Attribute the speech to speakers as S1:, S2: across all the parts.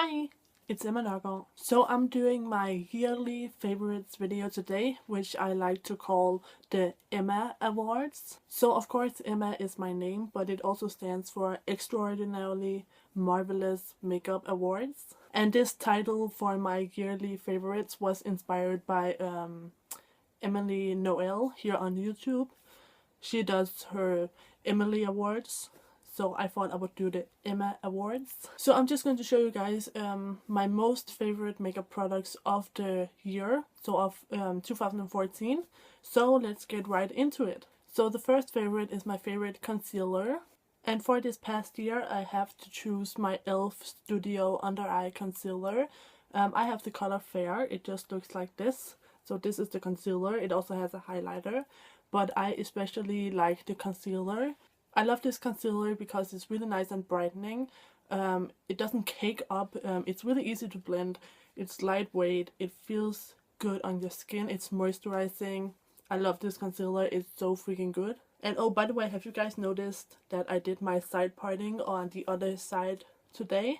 S1: Hi, it's Emma Nørgaard. So I'm doing my yearly favorites video today, which I like to call the Emma Awards. So of course Emma is my name, but it also stands for Extraordinarily Marvelous Makeup Awards. And this title for my yearly favorites was inspired by Emily Noel here on YouTube. She does her Emily Awards. So I thought I would do the Emma Awards. So I'm just going to show you guys my most favorite makeup products of the year, so of 2014. So let's get right into it. So the first favorite is my favorite concealer. And for this past year I have to choose my e.l.f. Studio Under Eye Concealer. I have the color Fair. It just looks like this. So this is the concealer. It also has a highlighter. But I especially like the concealer. I love this concealer because it's really nice and brightening. It doesn't cake up. It's really easy to blend. It's lightweight. It feels good on your skin. It's moisturizing. I love this concealer. It's so freaking good. And oh, by the way, have you guys noticed that I did my side parting on the other side today?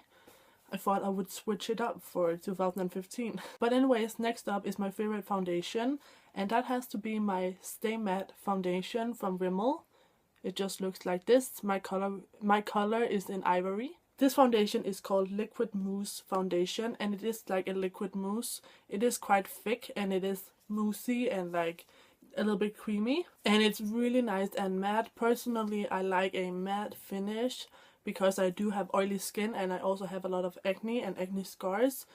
S1: I thought I would switch it up for 2015. But anyways, next up is my favorite foundation. And that has to be my Stay Matte foundation from Rimmel. It just looks like this. My color is in ivory. This foundation is called Liquid Mousse Foundation, and it is like a liquid mousse. It is quite thick and it is moussey and like a little bit creamy. And it's really nice and matte. Personally, I like a matte finish because I do have oily skin and I also have a lot of acne and acne scars.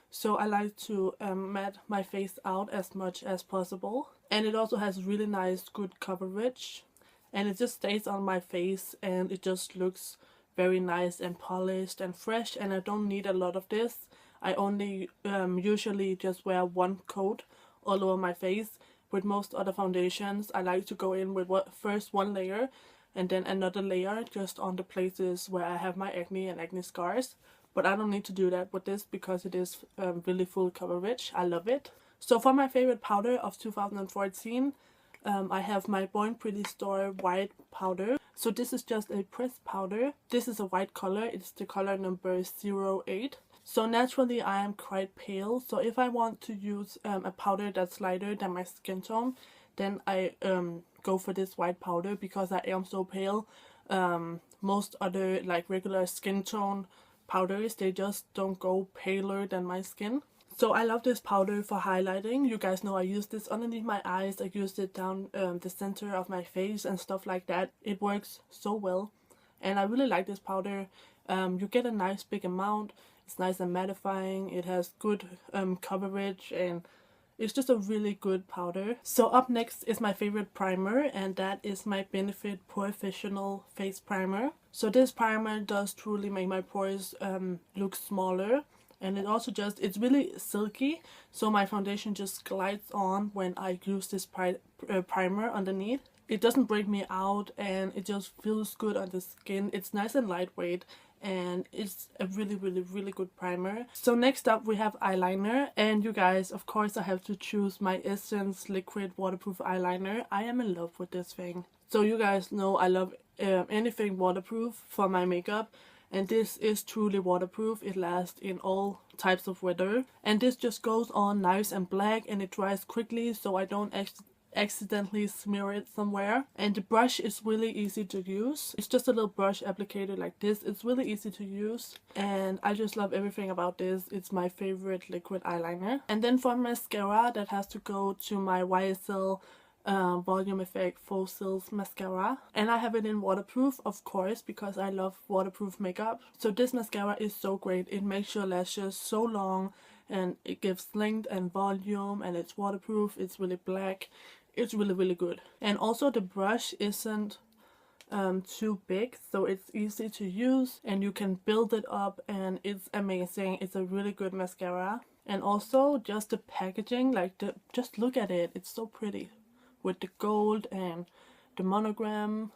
S1: So I like to matte my face out as much as possible. And it also has really nice, good coverage. And it just stays on my face and it just looks very nice and polished and fresh, and I don't need a lot of this. I only usually just wear one coat all over my face. With most other foundations I like to go in with first one layer and then another layer just on the places where I have my acne and acne scars. But I don't need to do that with this because it is really full coverage. I love it. So for my favorite powder of 2014, I have my Born Pretty Store white powder. So this is just a pressed powder. This is a white color. It's the color number 08. So naturally I am quite pale. So if I want to use a powder that's lighter than my skin tone, then I go for this white powder because I am so pale. Most other like regular skin tone powders, they just don't go paler than my skin. So I love this powder for highlighting. You guys know I use this underneath my eyes. I used it down the center of my face and stuff like that. It works so well. And I really like this powder. You get a nice big amount. It's nice and mattifying. It has good coverage and it's just a really good powder. So up next is my favorite primer, and that is my Benefit Professional Face Primer. So this primer does truly make my pores look smaller. And it also it's really silky, so my foundation just glides on when I use this primer underneath. It doesn't break me out and it just feels good on the skin. It's nice and lightweight and it's a really good primer. So next up we have eyeliner, and you guys, of course I have to choose my Essence Liquid Waterproof Eyeliner. I am in love with this thing. So you guys know I love anything waterproof for my makeup. And this is truly waterproof. It lasts in all types of weather. And this just goes on nice and black and it dries quickly, so I don't accidentally smear it somewhere. And the brush is really easy to use. It's just a little brush applicator like this. It's really easy to use. And I just love everything about this. It's my favorite liquid eyeliner. And then for mascara, that has to go to my YSL Volume Effect Full Sills mascara, and I have it in waterproof, of course, because I love waterproof makeup. So this mascara is so great. It makes your lashes so long and it gives length and volume, and it's waterproof. It's really black. It's really good. And also the brush isn't too big, so it's easy to use and you can build it up, and it's amazing. It's a really good mascara. And also just the packaging, like just look at it. It's so pretty with the gold and the monogram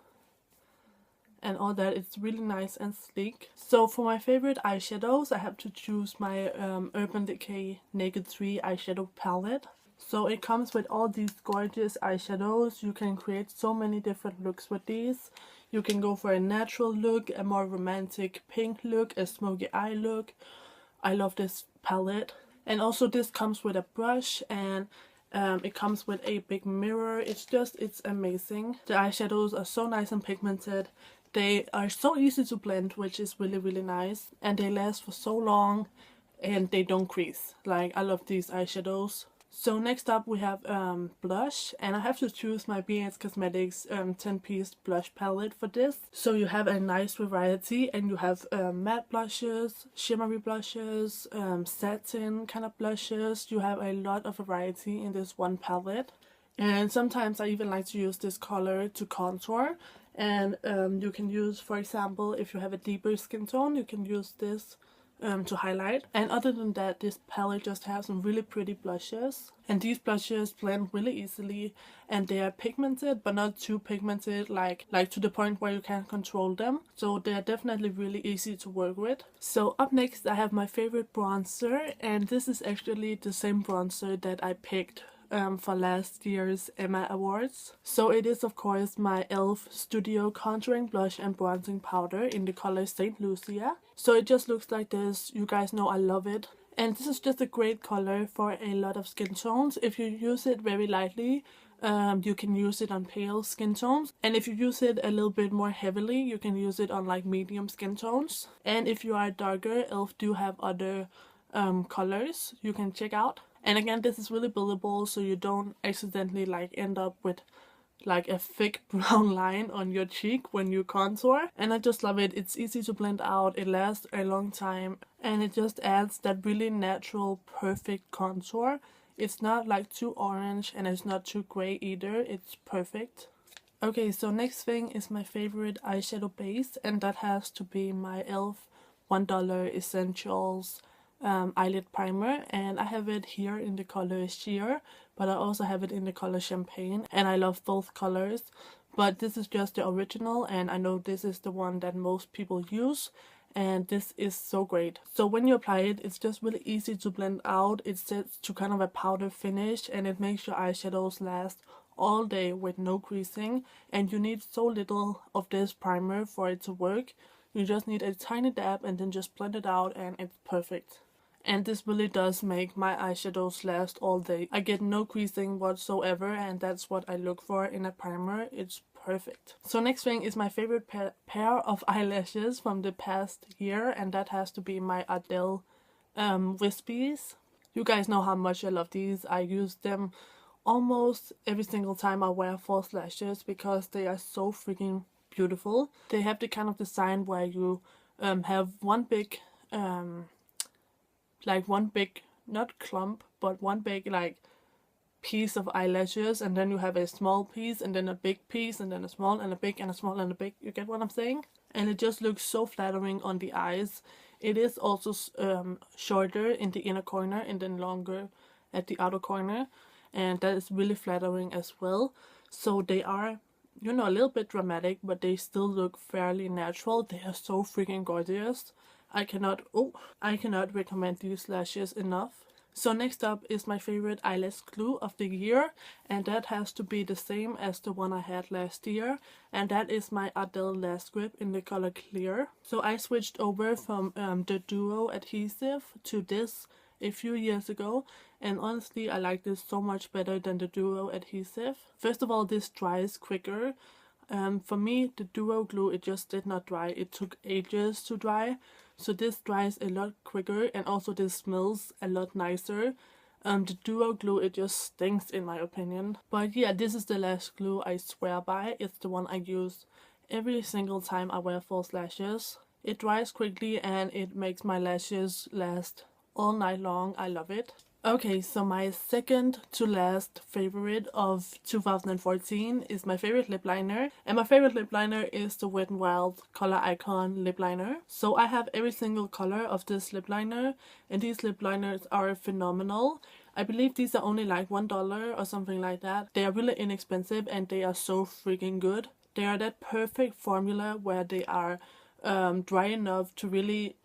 S1: and all that. It's really nice and sleek. So for my favorite eyeshadows, I have to choose my Urban Decay Naked 3 eyeshadow palette. So it comes with all these gorgeous eyeshadows. You can create so many different looks with these. You can go for a natural look, a more romantic pink look, a smoky eye look, I love this palette. And also this comes with a brush, and it comes with a big mirror. It's amazing. The eyeshadows are so nice and pigmented. They are so easy to blend, which is really, really nice. And they last for so long, and they don't crease. Like, I love these eyeshadows. So next up we have blush, and I have to choose my BHCosmetics 10-piece blush palette for this. So you have a nice variety, and you have matte blushes, shimmery blushes, satin kind of blushes. You have a lot of variety in this one palette. And sometimes I even like to use this color to contour. And you can use, for example, if you have a deeper skin tone, you can use this to highlight. And other than that, this palette just has some really pretty blushes, and these blushes blend really easily, and they are pigmented but not too pigmented, like to the point where you can't control them. So they are definitely really easy to work with. So up next I have my favorite bronzer, and this is actually the same bronzer that I picked for last year's Emma Awards. So it is of course my e.l.f. Studio Contouring Blush and Bronzing Powder in the color St. Lucia. So it just looks like this. You guys know I love it. And this is just a great color for a lot of skin tones. If you use it very lightly, you can use it on pale skin tones. And if you use it a little bit more heavily, you can use it on like medium skin tones. And if you are darker, e.l.f. do have other colors you can check out. And again, this is really buildable, so you don't accidentally like end up with like a thick brown line on your cheek when you contour. And I just love it. It's easy to blend out, it lasts a long time, and it just adds that really natural, perfect contour. It's not like too orange and it's not too gray either. It's perfect. Okay, so next thing is my favorite eyeshadow base, and that has to be my e.l.f. $1 Essentials eyelid primer, and I have it here in the color Sheer, but I also have it in the color Champagne, and I love both colors. But this is just the original, and I know this is the one that most people use, and this is so great. So when you apply it, it's just really easy to blend out. It sets to kind of a powder finish, and it makes your eyeshadows last all day with no creasing, and you need so little of this primer for it to work. You just need a tiny dab and then just blend it out, and it's perfect. And this really does make my eyeshadows last all day. I get no creasing whatsoever, and that's what I look for in a primer. It's perfect. So next thing is my favorite pair of eyelashes from the past year, and that has to be my Adele Wispies. You guys know how much I love these. I use them almost every single time I wear false lashes because they are so freaking beautiful. They have the kind of design where you have one big not clump, but one big like piece of eyelashes, and then you have a small piece, and then a big piece, and then a small and a big and a small and a big. You get what I'm saying? And it just looks so flattering on the eyes. It is also shorter in the inner corner and then longer at the outer corner, and that is really flattering as well. So they are, you know, a little bit dramatic, but they still look fairly natural. They are so freaking gorgeous. I cannot recommend these lashes enough. So next up is my favorite eyelash glue of the year, and that has to be the same as the one I had last year, and that is my Adele Lash Grip in the color Clear. So I switched over from the Duo adhesive to this a few years ago, and honestly I like this so much better than the Duo adhesive. First of all, this dries quicker. For me, the Duo glue, it just did not dry. It took ages to dry. So this dries a lot quicker, and also this smells a lot nicer. The Duo glue, it just stinks in my opinion. But yeah, this is the lash glue I swear by. It's the one I use every single time I wear false lashes. It dries quickly and it makes my lashes last all night long. I love it. Okay, so my second to last favorite of 2014 is my favorite lip liner. And my favorite lip liner is the Wet n Wild Color Icon lip liner. So I have every single color of this lip liner, and these lip liners are phenomenal. I believe these are only like $1 or something like that. They are really inexpensive and they are so freaking good. They are that perfect formula where they are dry enough to really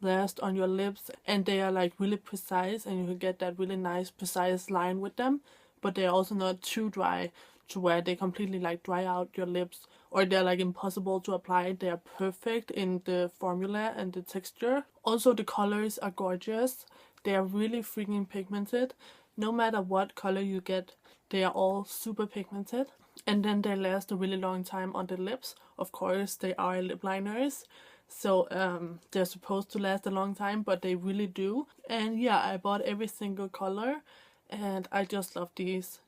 S1: last on your lips, and they are like really precise, and you can get that really nice precise line with them, but they are also not too dry to where they completely like dry out your lips or they're like impossible to apply. They're perfect in the formula and the texture. Also, the colors are gorgeous. They are really freaking pigmented. No matter what color you get, they are all super pigmented. And then they last a really long time on the lips. Of course, they are lip liners, so they're supposed to last a long time, but they really do. And yeah, I bought every single color and I just love these.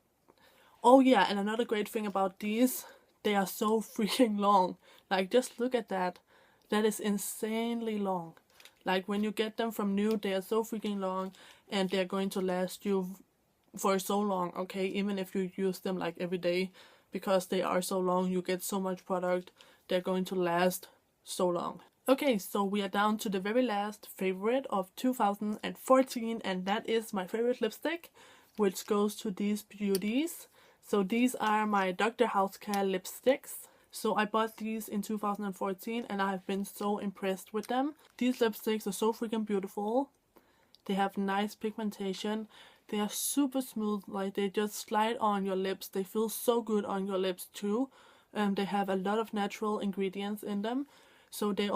S1: Oh yeah, and another great thing about these, they are so freaking long. Like, just look at that. That is insanely long. Like, when you get them from new, they are so freaking long, and they're going to last you for so long, okay? Even if you use them like every day, because they are so long, you get so much product, they're going to last so long. Okay, so we are down to the very last favorite of 2014, and that is my favorite lipstick, which goes to these beauties. So these are my Dr. Housecare lipsticks. So I bought these in 2014 and I have been so impressed with them. These lipsticks are so freaking beautiful. They have nice pigmentation. They are super smooth, like they just slide on your lips. They feel so good on your lips too. They have a lot of natural ingredients in them. So they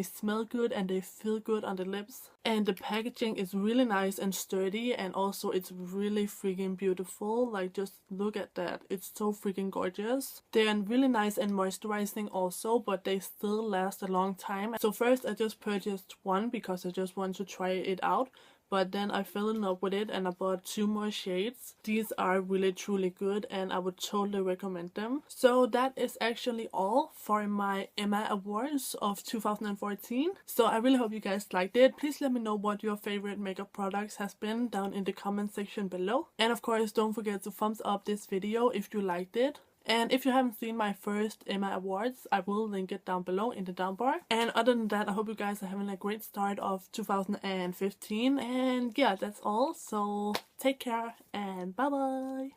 S1: smell good and they feel good on the lips. And the packaging is really nice and sturdy, and also it's really freaking beautiful. Like, just look at that. It's so freaking gorgeous. They are really nice and moisturizing also, but they still last a long time. So first I just purchased one because I just want to try it out. But then I fell in love with it and I bought 2 more shades. These are really truly good and I would totally recommend them. So that is actually all for my Emma Awards of 2014. So I really hope you guys liked it. Please let me know what your favorite makeup products has been down in the comment section below. And of course, don't forget to thumbs up this video if you liked it. And if you haven't seen my first Emma Awards, I will link it down below in the down bar. And other than that, I hope you guys are having a great start of 2015. And yeah, that's all. So take care and bye bye.